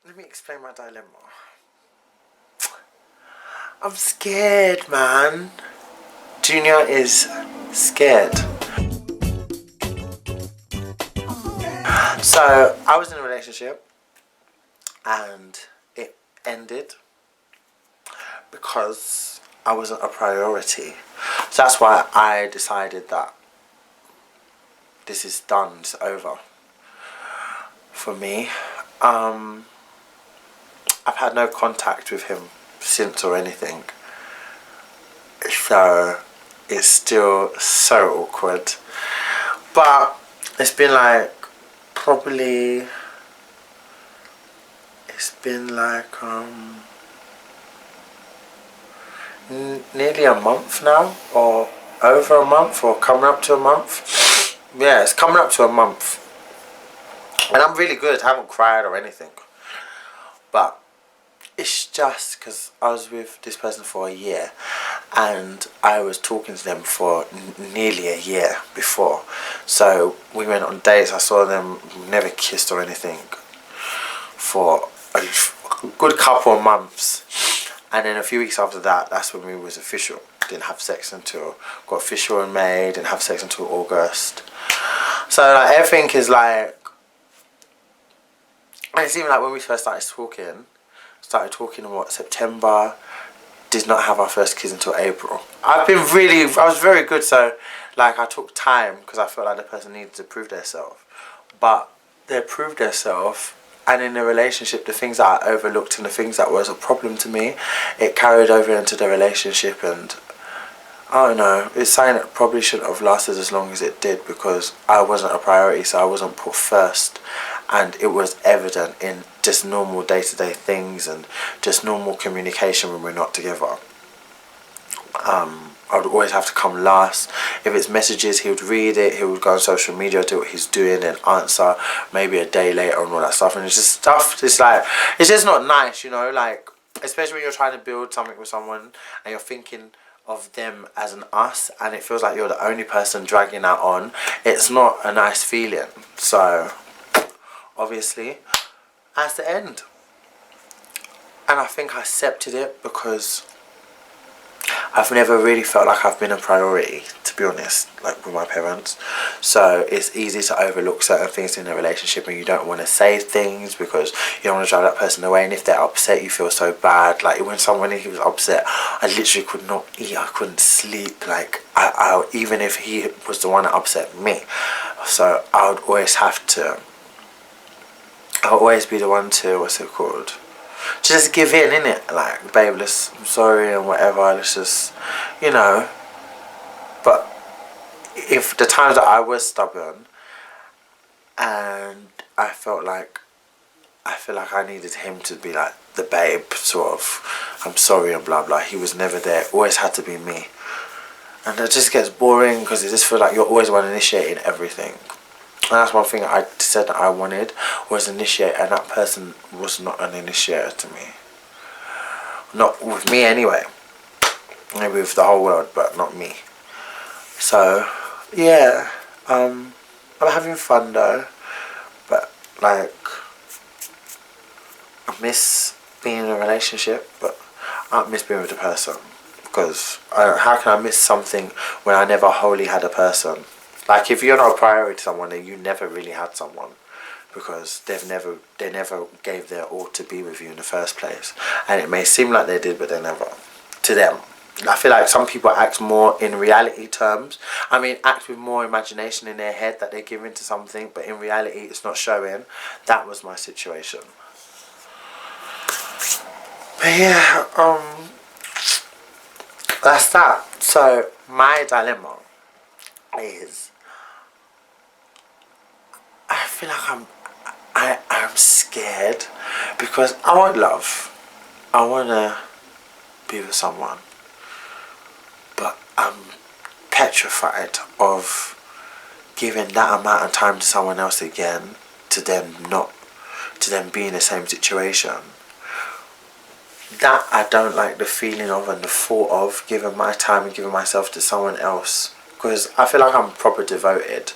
let me explain my dilemma. I'm scared, man. Junior is scared. So I was in a relationship and it ended because I wasn't a priority. So that's why I decided that this is done, it's over for me. I've had no contact with him since or anything, so it's still so awkward. But it's been like probably nearly a month now, or over a month, or coming up to a month. Yeah, it's coming up to a month, and I'm really good. I haven't cried or anything, but it's just because I was with this person for a year and I was talking to them for nearly a year before. So we went on dates, I saw them, never kissed or anything for a good couple of months. And then a few weeks after that, that's when we was official. Didn't have sex until, got official in May, didn't have sex until August. So like everything is like, and it's even like when we first started talking in what, September, did not have our first kiss until April. I was very good, so like I took time because I felt like the person needed to prove themselves. But they proved themselves, and in the relationship, the things that I overlooked and the things that was a problem to me, it carried over into the relationship, and I don't know, it's something that probably shouldn't have lasted as long as it did because I wasn't a priority, so I wasn't put first. And it was evident in just normal day-to-day things and just normal communication when we're not together. I would always have to come last. If it's messages, he would read it, he would go on social media, do what he's doing and answer maybe a day later and all that stuff. And it's just stuff, it's like, it's just not nice, you know, like, especially when you're trying to build something with someone and you're thinking of them as an us and it feels like you're the only person dragging that on. It's not a nice feeling. So obviously that's the end, and I think I accepted it because I've never really felt like I've been a priority, to be honest, like with my parents. So it's easy to overlook certain things in a relationship and you don't want to say things because you don't want to drive that person away, and if they're upset you feel so bad. Like when he was upset, I literally could not eat, I couldn't sleep, like I even if he was the one that upset me. So I would always be the one to, what's it called, just give in, innit? Like, babe, I'm sorry and whatever, let's just, you know. But if the times that I was stubborn and I feel like I needed him to be like the babe, sort of, I'm sorry and blah blah, he was never there, it always had to be me. And that just gets boring because it just feels like you're always one initiating everything. And that's one thing I said that I wanted, was initiate, and that person was not an initiator to me. Not with me anyway. Maybe with the whole world, but not me. So, yeah. I'm having fun though. But, like, I miss being in a relationship, but I don't miss being with the person. Because how can I miss something when I never wholly had a person? Like, if you're not a priority to someone, then you never really had someone, because they never gave their all to be with you in the first place. And it may seem like they did, but they never. To them, I feel like some people act more in reality terms. I mean, act with more imagination in their head that they're giving to something, but in reality, it's not showing. That was my situation. But yeah, that's that. So my dilemma is, I feel like I'm scared because I want love. I want to be with someone. But I'm petrified of giving that amount of time to someone else again, to them be in the same situation. That I don't like the feeling of and the thought of giving my time and giving myself to someone else, because I feel like I'm proper devoted.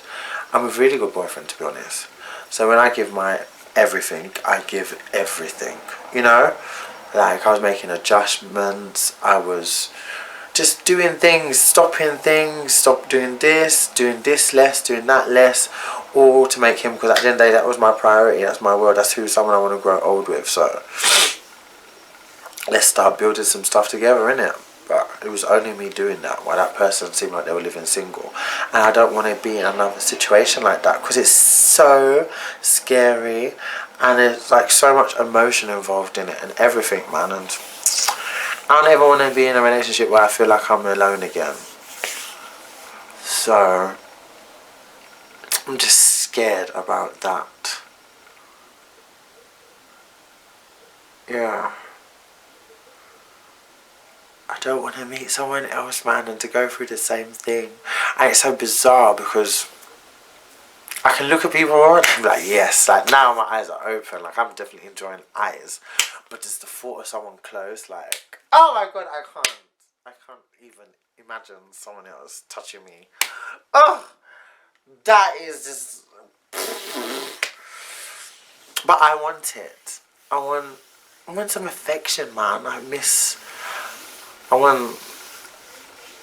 I'm a really good boyfriend, to be honest. So when I give my everything. I give everything, you know? Like, I was making adjustments, I was just doing things, stopping things, stop doing this less, doing that less, all to make him, because at the end of the day, that was my priority, that's my world, that's who someone I want to grow old with, so let's start building some stuff together, innit? But it was only me doing that while that person seemed like they were living single. And I don't want to be in another situation like that, because it's so scary and there's like so much emotion involved in it and everything, man. And I don't ever want to be in a relationship where I feel like I'm alone again. So I'm just scared about that. Yeah. I don't want to meet someone else, man, and to go through the same thing. And it's so bizarre because I can look at people and I'm like, yes, like now my eyes are open, like I'm definitely enjoying eyes. But just the thought of someone close, like, oh my god, I can't even imagine someone else touching me. Oh, that is just. But I want it. I want some affection, man. I want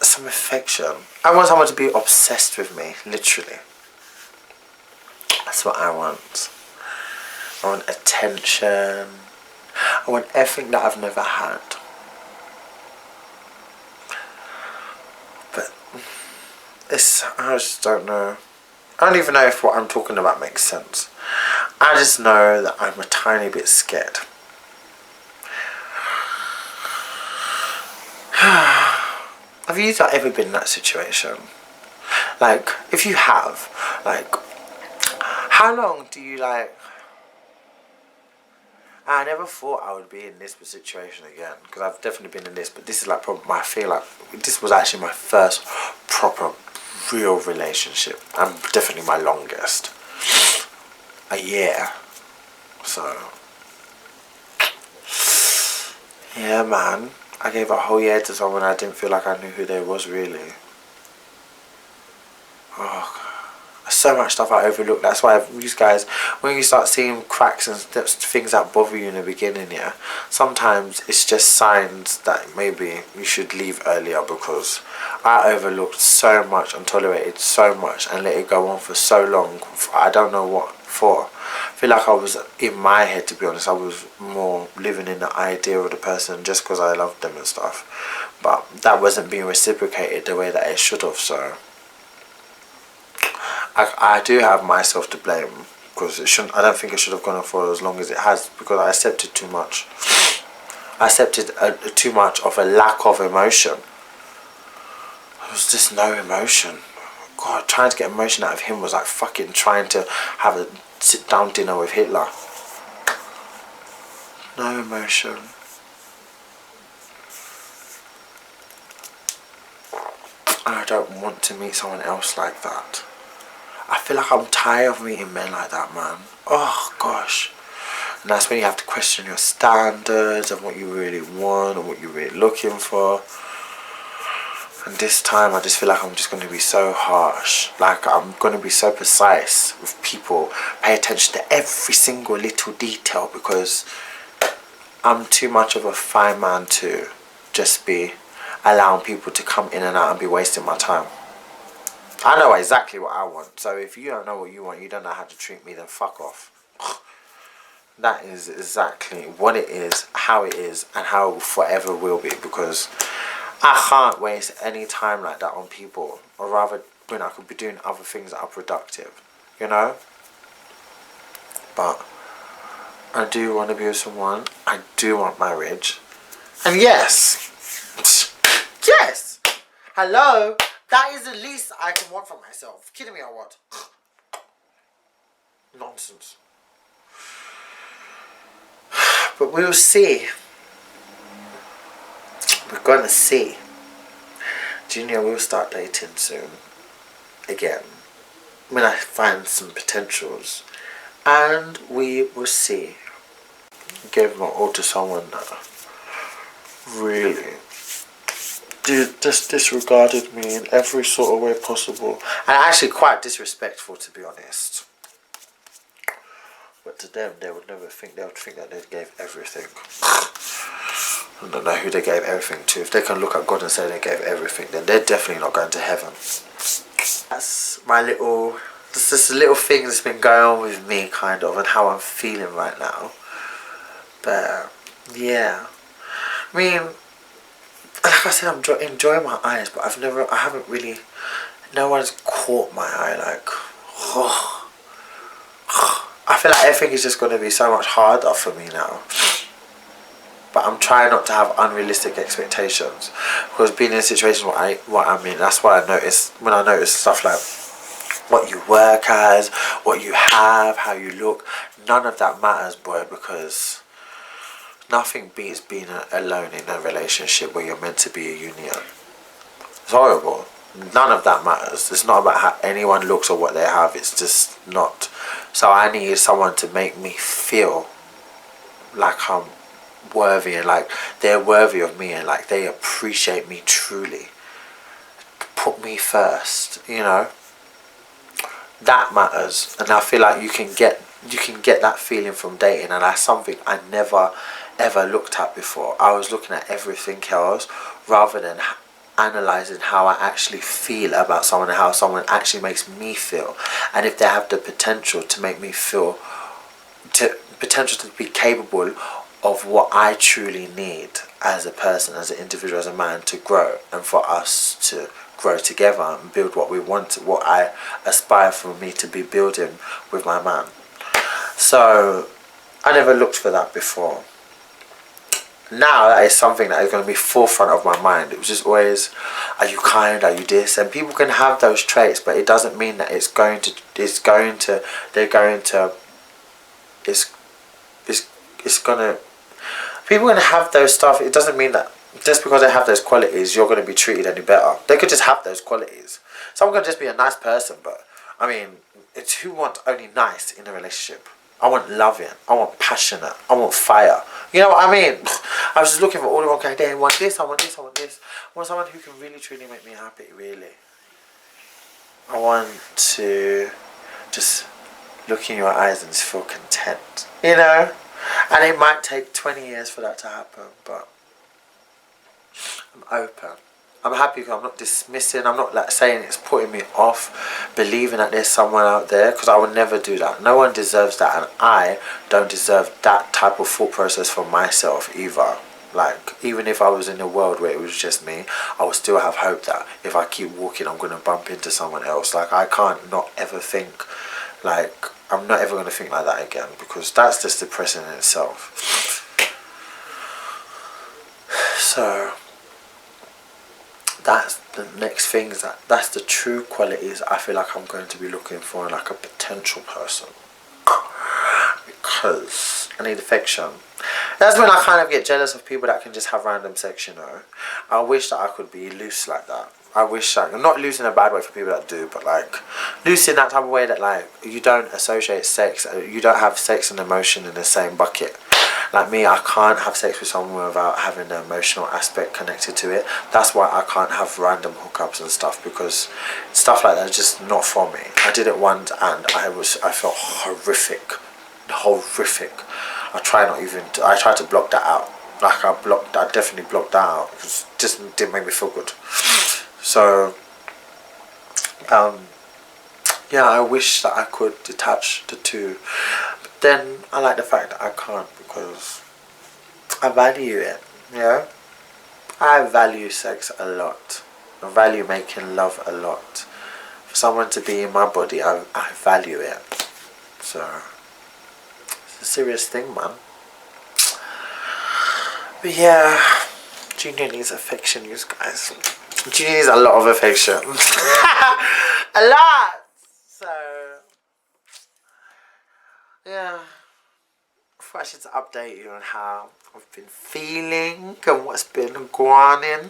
some affection. I want someone to be obsessed with me, literally. That's what I want. I want attention. I want everything that I've never had. But I just don't know. I don't even know if what I'm talking about makes sense. I just know that I'm a tiny bit scared. Have you ever been in that situation? Like, if you have, like, how long do you like... I never thought I would be in this situation again, because I've definitely been in this, but this is like probably, I feel like this was actually my first proper real relationship, and definitely my longest. A year. So yeah, man, I gave a whole year to someone I didn't feel like I knew who they was really. Oh, so much stuff I overlooked. That's why these guys, when you start seeing cracks and things that bother you in the beginning, yeah, sometimes it's just signs that maybe you should leave earlier, because I overlooked so much and tolerated so much and let it go on for so long. I don't know what for. I feel like I was in my head, to be honest. I was more living in the idea of the person just because I loved them and stuff, but that wasn't being reciprocated the way that it should have. So I do have myself to blame, because it shouldn't. I don't think it should have gone on for as long as it has, because I accepted too much. I accepted too much of a lack of emotion. There was just no emotion. God, trying to get emotion out of him was like fucking trying to have a sit down dinner with Hitler. No emotion. I don't want to meet someone else like that. I feel like I'm tired of meeting men like that, man. Oh gosh. And that's when you have to question your standards and what you really want and what you're really looking for. And this time I just feel like I'm just going to be so harsh. Like, I'm going to be so precise with people. Pay attention to every single little detail, because I'm too much of a fine man to just be allowing people to come in and out and be wasting my time. I know exactly what I want. So if you don't know what you want, you don't know how to treat me, then fuck off. That is exactly what it is, how it is, and how it forever will be, because I can't waste any time like that on people. Or rather, when I could be doing other things that are productive, you know? But I do want to be with someone. I do want marriage. And yes! Yes! Hello! That is the least I can want for myself. Kidding me or what? Nonsense. But we'll see. We're gonna see. Junior will start dating soon. Again. When I find some potentials. And we will see. Give my all to someone that really just disregarded me in every sort of way possible. And actually quite disrespectful, to be honest. But to them, they would never think, they would think that they gave everything. I don't know who they gave everything to. If they can look at God and say they gave everything, then they're definitely not going to heaven. That's my little, just a little thing that's been going on with me, kind of, and how I'm feeling right now. But yeah, I mean, like I said, I'm enjoying my eyes, but I haven't really, no one's caught my eye, like, oh. I feel like everything is just going to be so much harder for me now. But I'm trying not to have unrealistic expectations, because being in a situation what I'm in, that's what I notice when I notice stuff like what you work as, what you have, how you look. None of that matters, boy, because nothing beats being alone in a relationship where you're meant to be a union. It's horrible. None of that matters. It's not about how anyone looks or what they have. It's just not. So I need someone to make me feel like I'm worthy, and like they're worthy of me, and like they appreciate me truly. Put me first, you know. That matters, and I feel like you can get that feeling from dating, and that's something I never ever looked at before. I was looking at everything else rather than analyzing how I actually feel about someone and how someone actually makes me feel, and if they have the potential to make me feel, potential to be capable of what I truly need as a person, as an individual, as a man, to grow, and for us to grow together and build what we want, what I aspire for me to be building with my man. So I never looked for that before. Now that is something that is going to be forefront of my mind. It was just always, are you kind, are you this? And people can have those traits, but it doesn't mean that it's going to people are going to have those stuff. It doesn't mean that just because they have those qualities, you're going to be treated any better. They could just have those qualities. Someone could just be a nice person, but I mean, it's who wants only nice in a relationship. I want loving, I want passionate, I want fire. You know what I mean? I was just looking for all the wrong kind. I want this, I want this, I want this. I want someone who can really truly make me happy, really. I want to just look in your eyes and just feel content, you know? And it might take 20 years for that to happen, but I'm open. I'm happy because I'm not dismissing, I'm not like saying it's putting me off believing that there's someone out there, because I would never do that. No one deserves that, and I don't deserve that type of thought process for myself either. Like, even if I was in a world where it was just me, I would still have hope that if I keep walking, I'm going to bump into someone else. Like, I can't not ever think, like, I'm not ever going to think like that again, because that's just depressing in itself. So that's the next things, that's the true qualities I feel like I'm going to be looking for in like a potential person, because I need affection. That's when I kind of get jealous of people that can just have random sex, you know. I wish that I could be loose like that. I wish that, not loose in a bad way for people that do, but like loose in that type of way that like you don't associate sex, you don't have sex and emotion in the same bucket. Like me, I can't have sex with someone without having the emotional aspect connected to it. That's why I can't have random hookups and stuff, because stuff like that is just not for me. I did it once and I felt horrific. I tried to block that out. Like I definitely blocked that out, because it just didn't make me feel good. So yeah, I wish that I could detach the two, but then I like the fact that I can't, because I value it, you know? I value sex a lot. I value making love a lot. For someone to be in my body, I value it. So it's a serious thing, man. But yeah, Junior needs affection, you guys. Junior needs a lot of affection. A lot! So yeah, I thought I should update you on how I've been feeling and what's been going on.